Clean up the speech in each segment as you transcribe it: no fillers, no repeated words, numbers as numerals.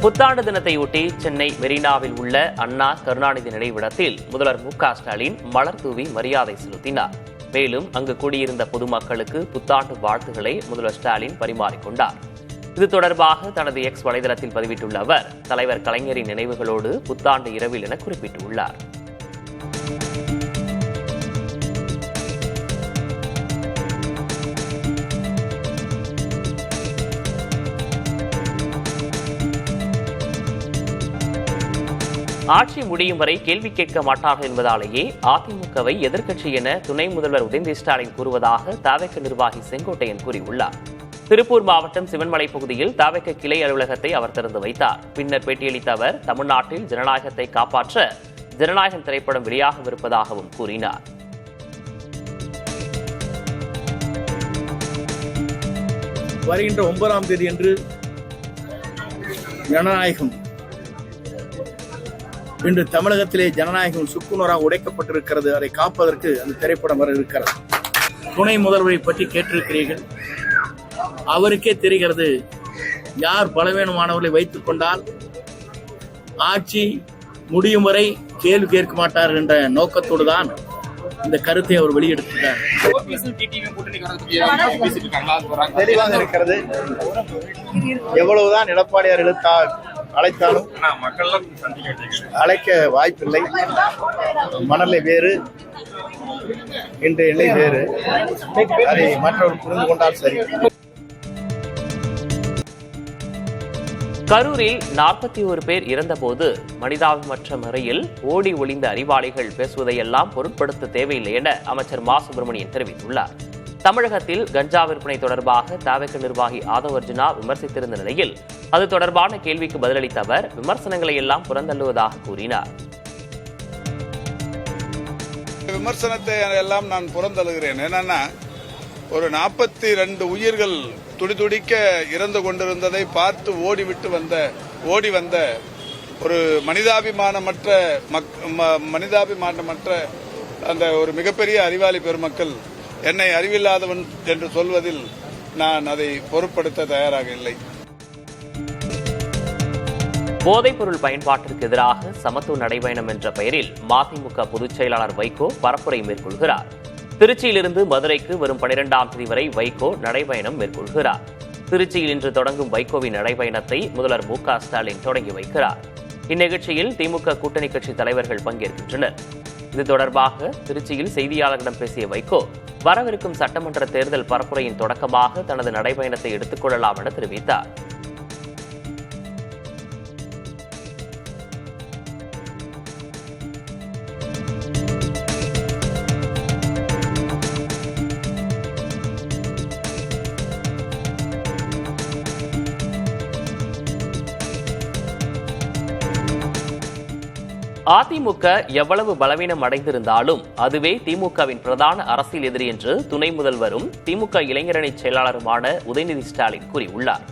புத்தாண்டு தினத்தையொட்டி சென்னை மெரினாவில் உள்ள அண்ணா கருணாநிதி நினைவிடத்தில் முதல்வர் மு.க.ஸ்டாலின் மலர் தூவி மரியாதை செலுத்தினார். மேலும் அங்கு கூடியிருந்த பொதுமக்களுக்கு புத்தாண்டு வாழ்த்துக்களை முதல்வர் ஸ்டாலின் பரிமாறிக்கொண்டார். இது தொடர்பாக தனது எக்ஸ் வலைதளத்தில் பதிவிட்டுள்ள அவர், தலைவர் கலைஞரின் நினைவுகளோடு புத்தாண்டு இரவில் என குறிப்பிட்டுள்ளார். ஆட்சி முடியும் வரை கேள்வி கேட்க மாட்டார்கள் என்பதாலேயே அதிமுகவை எதிர்க்கட்சி என துணை முதல்வர் உதயநிதி ஸ்டாலின் கூறுவதாக தவேக நிர்வாகி செங்கோட்டையன் கூறியுள்ளார். திருப்பூர் மாவட்டம் சிவன்மலை பகுதியில் தவேக கிளை அலுவலகத்தை அவர் திறந்து வைத்தார். பின்னர் பேட்டியளித்த அவர், தமிழ்நாட்டில் ஜனநாயகத்தை காப்பாற்ற ஜனநாயகம் திரைப்படம் வெளியாகவிருப்பதாகவும் கூறினார். வருகின்ற 9ஆம் தேதி அன்று ஜனநாயகம் இன்று தமிழகத்திலே ஜனநாயகம் சுக்குநூறாக உடைக்கப்பட்டிருக்கிறது. அதை காப்பதற்கு அந்த திரைப்படம் வர இருக்கிறது. துணை முதல்வரை பற்றி கேட்டிருக்கிறீர்கள். அவருக்கே தெரிகிறது யார் பலவீனமானவர்களை வைத்துக் கொண்டால் ஆட்சி முடியும் வரை கேள்வி கேட்க மாட்டார் என்ற நோக்கத்தோடு தான் இந்த கருத்தை அவர் வெளியெடுத்தார். தெளிவாக இருக்கிறது. எவ்வளவுதான் எடப்பாடியார் அழைத்தாலும் அழைக்க வாய்ப்பில்லை. மணலை வேறு, இன்று எல்லை வேறு. அதை மற்றவர் புரிந்து கொண்டால் சரி. கரூரில் 41 பேர் இறந்தபோது மனிதாபிமற்ற முறையில் ஓடி ஒளிந்த அறிவாளிகள் பேசுவதையெல்லாம் பொருட்படுத்த தேவையில்லை என அமைச்சர் மா சுப்பிரமணியன் தெரிவித்துள்ளார். தமிழகத்தில் கஞ்சா விற்பனை தொடர்பாக தவேக நிர்வாகி ஆதவ் அர்ஜுனா விமர்சித்திருந்த நிலையில் அது தொடர்பான கேள்விக்கு பதிலளித்த அவர், விமர்சனங்களை எல்லாம் புறந்தள்ளுவதாக கூறினார். விமர்சனத்தை எல்லாம் நான் புறந்தள்ளுகிறேன். என்னன்னா, ஒரு 42 உயிர்கள் துடிதுடிக்க இறந்து கொண்டிருந்ததை பார்த்து ஓடி வந்த ஒரு மனிதாபிமானமற்ற அந்த ஒரு மிகப்பெரிய அறிவாளி பெருமக்கள் என்னை அறிவில்லாதவன் என்று சொல்வதில் நான் அதை பொருட்படுத்த தயாராக இல்லை. போதைப்பொருள் பயன்பாட்டிற்கு எதிராக சமத்துவ நடைபயணம் என்ற பெயரில் மதிமுக பொதுச் செயலாளர் வைகோ பரப்புரை மேற்கொள்கிறார். திருச்சியிலிருந்து மதுரைக்கு வரும் 12ஆம் தேதி வரை வைகோ நடைபயணம் மேற்கொள்கிறார். திருச்சியில் இன்று தொடங்கும் வைகோவின் நடைபயணத்தை முதல்வர் மு.க.ஸ்டாலின் தொடங்கி வைக்கிறார். இந்நிகழ்ச்சியில் திமுக கூட்டணி கட்சி தலைவர்கள் பங்கேற்கின்றனர். இது தொடர்பாக திருச்சியில் செய்தியாளர்களிடம் பேசிய வைகோ, வரவிருக்கும் சட்டமன்ற தேர்தல் பரப்புரையின் தொடக்கமாக தனது நடைபயணத்தை எடுத்துக் கொள்ளலாம் என தெரிவித்தார். அதிமுக எவ்வளவு பலவீனம் அடைந்திருந்தாலும் அதுவே திமுகவின் பிரதான அரசியல் எதிரி என்று துணை முதல்வரும் திமுக இளைஞரணி செயலாளருமான உதயநிதி ஸ்டாலின் கூறியுள்ளார்.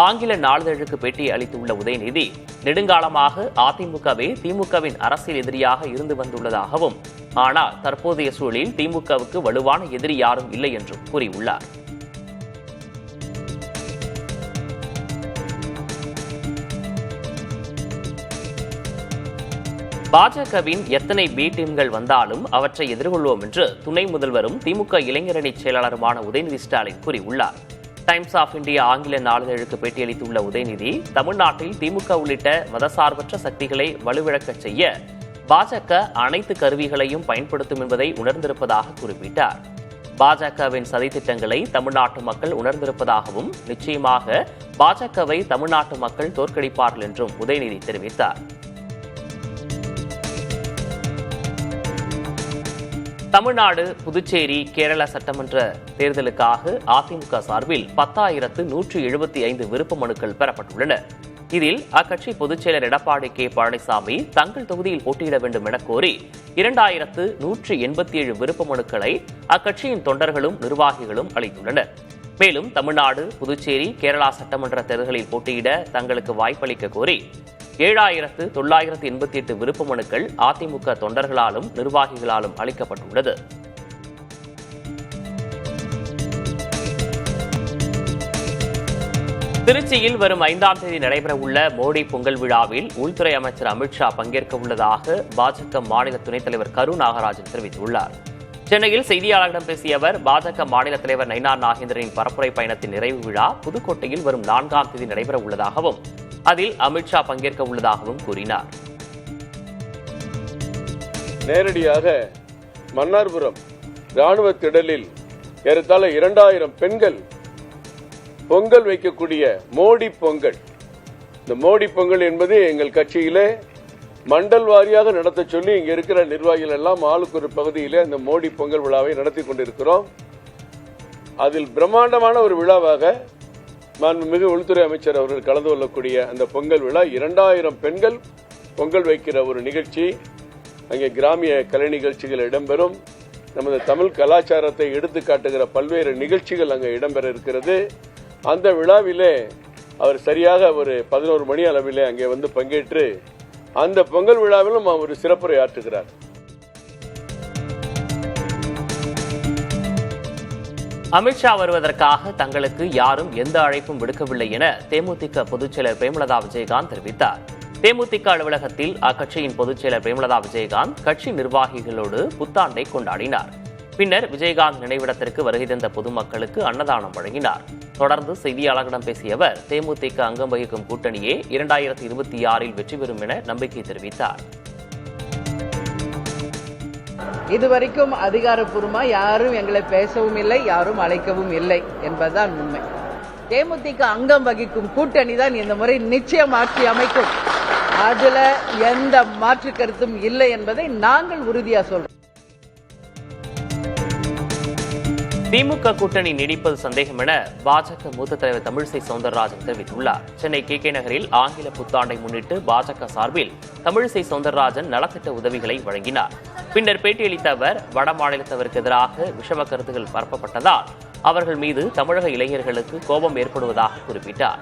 ஆங்கில நாளிதழுக்கு பேட்டி அளித்துள்ள உதயநிதி, நெடுங்காலமாக அதிமுகவே திமுகவின் அரசியல் எதிரியாக இருந்து வந்துள்ளதாகவும், ஆனால் தற்போதைய சூழலில் திமுகவுக்கு வலுவான எதிரி யாரும் இல்லை என்றும் கூறியுள்ளார். பாஜகவின் எத்தனை பி டீம்கள் வந்தாலும் அவற்றை எதிர்கொள்வோம் என்று துணை முதல்வரும் திமுக இளைஞரணி செயலாளருமான உதயநிதி ஸ்டாலின் கூறியுள்ளார். டைம்ஸ் ஆஃப் இந்தியா ஆங்கில நாளிதழுக்கு பேட்டியளித்துள்ள உதயநிதி, தமிழ்நாட்டில் திமுக உள்ளிட்ட மதசார்பற்ற சக்திகளை வலுவிழக்கச் செய்ய பாஜக அனைத்து கருவிகளையும் பயன்படுத்தும் என்பதை உணர்ந்திருப்பதாக குறிப்பிட்டார். பாஜகவின் சதித்திட்டங்களை தமிழ்நாட்டு மக்கள் உணர்ந்திருப்பதாகவும், நிச்சயமாக பாஜகவை தமிழ்நாட்டு மக்கள் தோற்கடிப்பார்கள் என்றும் உதயநிதி தெரிவித்தார். தமிழ்நாடு, புதுச்சேரி, கேரள சட்டமன்ற தேர்தலுக்காக அதிமுக சார்பில் 10,175 விருப்ப மனுக்கள் பெறப்பட்டுள்ளன. இதில் அக்கட்சி பொதுச் செயலர் எடப்பாடி கே. பழனிசாமி தங்கள் தொகுதியில் போட்டியிட வேண்டும் என கோரி 2,187 விருப்ப மனுக்களை அக்கட்சியின் தொண்டர்களும் நிர்வாகிகளும் அளித்துள்ளனர். மேலும் தமிழ்நாடு, புதுச்சேரி, கேரளா சட்டமன்ற தேர்தலில் போட்டியிட தங்களுக்கு வாய்ப்பளிக்க கோரி 7,988 விருப்ப மனுக்கள் அதிமுக தொண்டர்களாலும் நிர்வாகிகளாலும் அளிக்கப்பட்டுள்ளது. திருச்சியில் வரும் 5ஆம் தேதி நடைபெறவுள்ள மோடி பொங்கல் விழாவில் உள்துறை அமைச்சர் அமித்ஷா பங்கேற்க உள்ளதாக பாஜக மாநில துணைத் தலைவர் கரு நாகராஜன் தெரிவித்துள்ளார். சென்னையில் செய்தியாளர்களிடம் பேசிய அவர், பாஜக மாநில தலைவர் நயினார் நாகேந்திரனின் பரப்புரை பயணத்தின் நிறைவு விழா புதுக்கோட்டையில் வரும் 4ஆம் தேதி நடைபெற உள்ளதாகவும் அதில் அமித்ஷா பங்கேற்க உள்ளதாகவும் கூறினார். நேரடியாக மன்னார்புரம் ராணுவ திடலில் ஏறத்தாழ 2000 பெண்கள் பொங்கல் வைக்கக்கூடிய மோடி பொங்கல். இந்த மோடி பொங்கல் என்பது எங்கள் கட்சியிலே மண்டல் வாரியாக நடத்த சொல்லி இங்க இருக்கிற நிர்வாகிகள் எல்லாம் ஆளுக்கு ஒரு பகுதியிலே இந்த மோடி பொங்கல் விழாவை நடத்தி கொண்டிருக்கிறோம். அதில் பிரம்மாண்டமான ஒரு விழாவாக மாண்புமிகு உள்துறை அமைச்சர் அவர்கள் கலந்து கொள்ளக்கூடிய அந்த பொங்கல் விழா 2000 பெண்கள் பொங்கல் வைக்கிற ஒரு நிகழ்ச்சி. அங்கே கிராமிய கலை நிகழ்ச்சிகள் இடம்பெறும். நமது தமிழ் கலாச்சாரத்தை எடுத்து காட்டுகிற பல்வேறு நிகழ்ச்சிகள் அங்கே இடம்பெற இருக்கிறது. அந்த விழாவிலே அவர் சரியாக ஒரு 11 மணி அளவிலே அங்கே வந்து பங்கேற்று அந்த பொங்கல் விழாவிலும் அவர் சிறப்புரை ஆற்றுகிறார். அமித்ஷா வருவதற்காக தங்களுக்கு யாரும் எந்த அழைப்பும் விடுக்கவில்லை என தேமுதிக பொதுச்செயலர் பிரேமலதா விஜயகாந்த் தெரிவித்தார். தேமுதிக அலுவலகத்தில் அக்கட்சியின் பொதுச்செயலர் பிரேமலதா விஜயகாந்த் கட்சி நிர்வாகிகளோடு புத்தாண்டை கொண்டாடினார். பின்னர் விஜயகாந்த் நினைவிடத்திற்கு வருகை தந்த பொதுமக்களுக்கு அன்னதானம் வழங்கினார். தொடர்ந்து செய்தியாளர்களிடம் பேசிய அவர், தேமுதிக அங்கம் வகிக்கும் கூட்டணியே 2026 வெற்றி பெறும் என நம்பிக்கை தெரிவித்தார். இதுவரைக்கும் அதிகாரப்பூர்வமா யாரும் எங்களை பேசவும் இல்லை, யாரும் அழைக்கவும் இல்லை என்பதுதான் உண்மை. தேமுதிக அங்கம் வகிக்கும் கூட்டணி தான் இந்த முறை நிச்சயம் ஆட்சி அமைக்கும். அதுல எந்த மாற்று கருத்தும் இல்லை என்பதை நாங்கள் உறுதியா சொல்றோம். திமுக கூட்டணி நீடிப்பது சந்தேகம் என பாஜக மூத்த தலைவர் தமிழிசை சவுந்தரராஜன் தெரிவித்துள்ளார். சென்னை கே நகரில் ஆங்கில புத்தாண்டை முன்னிட்டு பாஜக சார்பில் தமிழிசை சவுந்தரராஜன் நலத்திட்ட உதவிகளை வழங்கினார். பின்னர் பேட்டியளித்த அவர், வட மாநிலத்தவருக்கு எதிராக விஷம கருத்துகள் பரப்பப்பட்டதால் அவர்கள் மீது தமிழக இளைஞர்களுக்கு கோபம் ஏற்படுவதாக குறிப்பிட்டார்.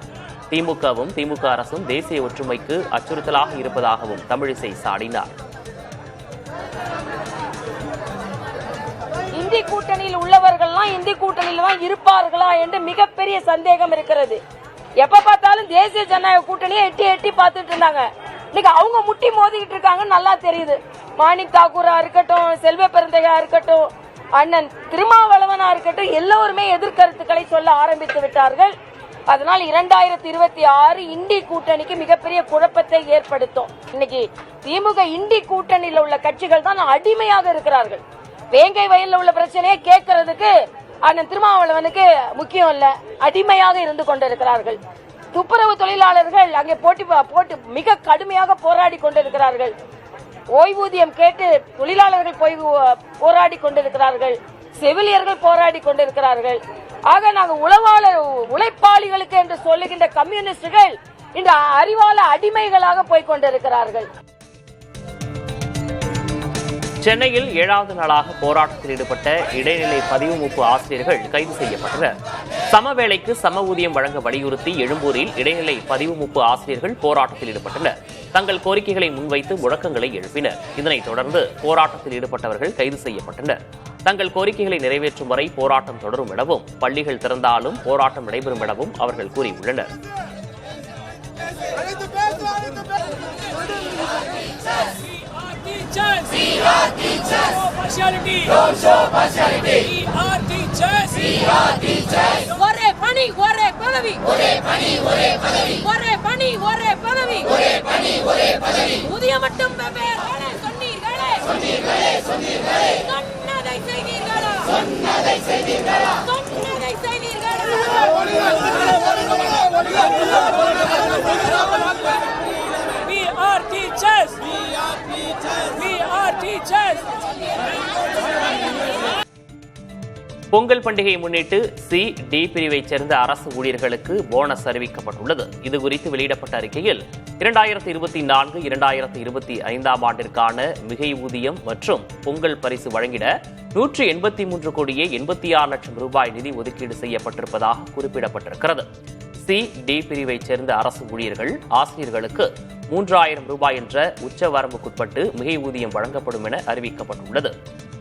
திமுகவும் திமுக அரசும் தேசிய ஒற்றுமைக்கு அச்சுறுத்தலாக இருப்பதாகவும் தமிழிசை சாடினார். இந்தி கூட்டணியில் உள்ளவர்கள்லாம் இந்தி கூட்டணியில் தான் இருப்பார்களா என்று மிகப்பெரிய சந்தேகம் இருக்கிறது. எப்ப பார்த்தாலும் தேசிய ஜனநாயக கூட்டணியை எட்டி பார்த்துட்டு இருந்தாங்க. இன்னைக்கு அவங்க முட்டி மோதிக்கிட்டு இருக்காங்க, நல்லா தெரியுது. மாணிக் தாக்கூரா இருக்கட்டும், செல்வ பெருந்தகையா இருக்கட்டும், அண்ணன் திருமாவளவனா இருக்கட்டும், எல்லோருமே எதிர்கருத்துக்களை சொல்ல ஆரம்பித்து விட்டார்கள். அதனால் 2026 இந்தி கூட்டணிக்கு மிகப்பெரிய குழப்பத்தை ஏற்படுத்தும். இன்னைக்கு திமுக இந்தி கூட்டணியில் உள்ள கட்சிகள் தான் அடிமையாக இருக்கிறார்கள். வேங்கை வயல்ல உள்ள பிரச்சனையை கேட்கறதுக்கு அண்ணன் திருமாவளவனுக்கு முக்கியம் இல்ல, அடிமையாக இருந்து கொண்டிருக்கிறார்கள். துப்புரவு தொழிலாளர்கள் அங்கே போட்டு மிக கடுமையாக போராடி கொண்டிருக்கிறார்கள். ஓய்வூதியம் கேட்டு தொழிலாளர்கள் போராடி கொண்டிருக்கிறார்கள், செவிலியர்கள் போராடி கொண்டிருக்கிறார்கள். ஆக நாங்கள் உழைப்பாளிகளுக்கு என்று சொல்லுகின்ற கம்யூனிஸ்டுகள் இந்த அறிவால அடிமைகளாக போய் கொண்டிருக்கிறார்கள். சென்னையில் 7வது நாளாக போராட்டத்தில் ஈடுபட்ட இடைநிலை பதிவுமூப்பு ஆசிரியர்கள் கைது செய்யப்பட்டனர். சமவேளைக்கு சம ஊதியம் வழங்க வலியுறுத்தி எழும்பூரில் இடைநிலை பதிவுமூப்பு ஆசிரியர்கள் போராட்டத்தில் ஈடுபட்டனர். தங்கள் கோரிக்கைகளை முன்வைத்து முழக்கங்களை எழுப்பினர். இதனைத் தொடர்ந்து போராட்டத்தில் ஈடுபட்டவர்கள் கைது செய்யப்பட்டனர். தங்கள் கோரிக்கைகளை நிறைவேற்றும் வரை போராட்டம் தொடரும் எனவும், பள்ளிகள் திறந்தாலும் போராட்டம் நடைபெறும் எனவும் அவர்கள் கூறியுள்ளனர். ஒரே பணி ஒரே பதவி, ஒரே பணி ஒரே பதவி, ஒரே பணி ஒரே பதவி, ஒரே பணி ஒரே பதவி. ஊதியம் மட்டும் வெவ்வேறு சொன்னீர்களே, சொன்னீர்களே, சொன்னீர்களே. சொன்னதை செய்தீர்களா, சொன்னதை செய்தீர்களா, சொன்னதை செய்தீர்களா. We are teachers. We are teachers. We are teachers. Pongal பண்டிகையை முன்னிட்டு சி-டி பிரிவைச் சேர்ந்த அரசு ஊழியர்களுக்கு போனஸ் அறிவிக்கப்பட்டுள்ளது. இதுகுறித்து வெளியிடப்பட்ட அறிக்கையில் 2024, 2025 ஆண்டிற்கான மிகை ஊதியம் மற்றும் பொங்கல் பரிசு வழங்கிட 183 கோடியே 86 லட்சம் ரூபாய் நிதி ஒதுக்கீடு செய்யப்பட்டிருப்பதாக குறிப்பிடப்பட்டிருக்கிறது. சி-டி பிரிவைச் சேர்ந்த அரசு ஊழியர்கள், ஆசிரியர்களுக்கு 3000 ரூபாய் என்ற உச்ச வரம்புக்குட்பட்டு மிகை ஊதியம் வழங்கப்படும் என அறிவிக்கப்பட்டுள்ளது.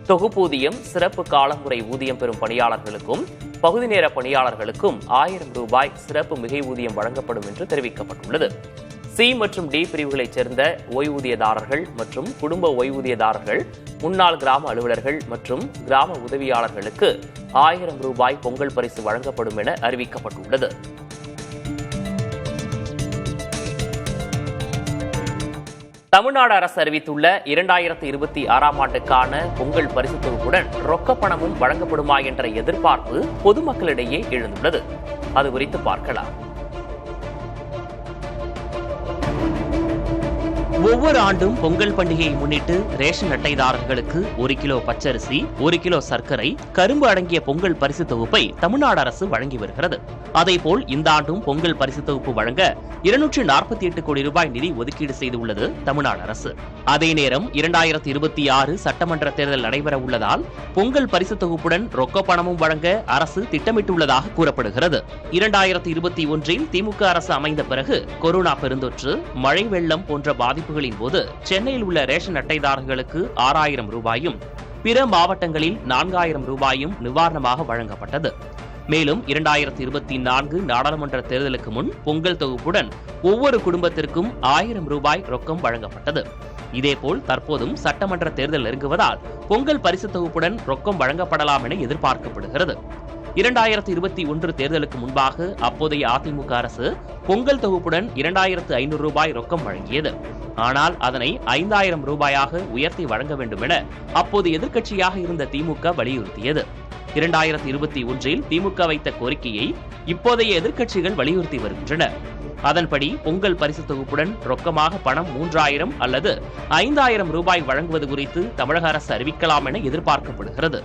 தொகுப்பூதியம், சிறப்பு காலமுறை ஊதியம் பெறும் பணியாளர்களுக்கும் பகுதி நேர பணியாளர்களுக்கும் 1000 ரூபாய் சிறப்பு மிகை ஊதியம் வழங்கப்படும் என்று தெரிவிக்கப்பட்டுள்ளது. சி மற்றும் டி பிரிவுகளைச் சேர்ந்த ஓய்வூதியதாரர்கள் மற்றும் குடும்ப ஓய்வூதியதாரர்கள், முன்னாள் கிராம அலுவலர்கள் மற்றும் கிராம உதவியாளர்களுக்கு 1000 ரூபாய் பொங்கல் பரிசு வழங்கப்படும் என அறிவிக்கப்பட்டுள்ளது. தமிழ்நாடு அரசு அறிவித்துள்ள 2026ஆம் ஆண்டுக்கான பொங்கல் பரிசு தொகுப்புடன் ரொக்க பணமும் வழங்கப்படுமா என்ற எதிர்பார்ப்பு பொதுமக்களிடையே எழுந்துள்ளது. அது குறித்து பார்க்கலாம். ஒவ்வொரு ஆண்டும் பொங்கல் பண்டிகையை முன்னிட்டு ரேஷன் அட்டைதாரர்களுக்கு 1 கிலோ பச்சரிசி, 1 கிலோ சர்க்கரை, கரும்பு அடங்கிய பொங்கல் பரிசு தொகுப்பை தமிழ்நாடு அரசு வழங்கி வருகிறது. அதேபோல் இந்த ஆண்டும் பொங்கல் பரிசு தொகுப்பு வழங்க 248 கோடி ரூபாய் நிதி ஒதுக்கீடு செய்துள்ளது தமிழ்நாடு அரசு. அதே நேரம் 2026 சட்டமன்ற தேர்தல் நடைபெற உள்ளதால் பொங்கல் பரிசு தொகுப்புடன் ரொக்க பணமும் வழங்க அரசு திட்டமிட்டுள்ளதாக கூறப்படுகிறது. 2021இல் திமுக அரசு அமைந்த பிறகு கொரோனா பெருந்தொற்று, மழை வெள்ளம் போன்ற பாதிப்புகளின் போது சென்னையில் உள்ள ரேஷன் அட்டைதாரர்களுக்கு 6000 ரூபாயும், பிற மாவட்டங்களில் 4000 ரூபாயும் நிவாரணமாக வழங்கப்பட்டது. மேலும் 2024 நாடாளுமன்ற தேர்தலுக்கு முன் பொங்கல் தொகுப்புடன் ஒவ்வொரு குடும்பத்திற்கும் 1000 ரூபாய் ரொக்கம் வழங்கப்பட்டது. இதேபோல் தற்போதும் சட்டமன்ற தேர்தல் நெருங்குவதால் பொங்கல் பரிசு தொகுப்புடன் ரொக்கம் வழங்கப்படலாம் என எதிர்பார்க்கப்படுகிறது. 2021 தேர்தலுக்கு முன்பாக அப்போதைய அதிமுக அரசு பொங்கல் தொகுப்புடன் 2500 ரூபாய் ரொக்கம் வழங்கியது. ஆனால் அதனை 5000 ரூபாயாக உயர்த்தி வழங்க வேண்டும் என அப்போது எதிர்க்கட்சியாக இருந்த திமுக வலியுறுத்தியது. 2021இல் திமுக வைத்த கோரிக்கையை இப்போதைய எதிர்க்கட்சிகள் வலியுறுத்தி வருகின்றன. அதன்படி பொங்கல் பரிசு தொகுப்புடன் ரொக்கமாக பணம் 3000 அல்லது 5000 ரூபாய் வழங்குவது குறித்து தமிழக அரசு அறிவிக்கலாம் என எதிர்பார்க்கப்படுகிறது.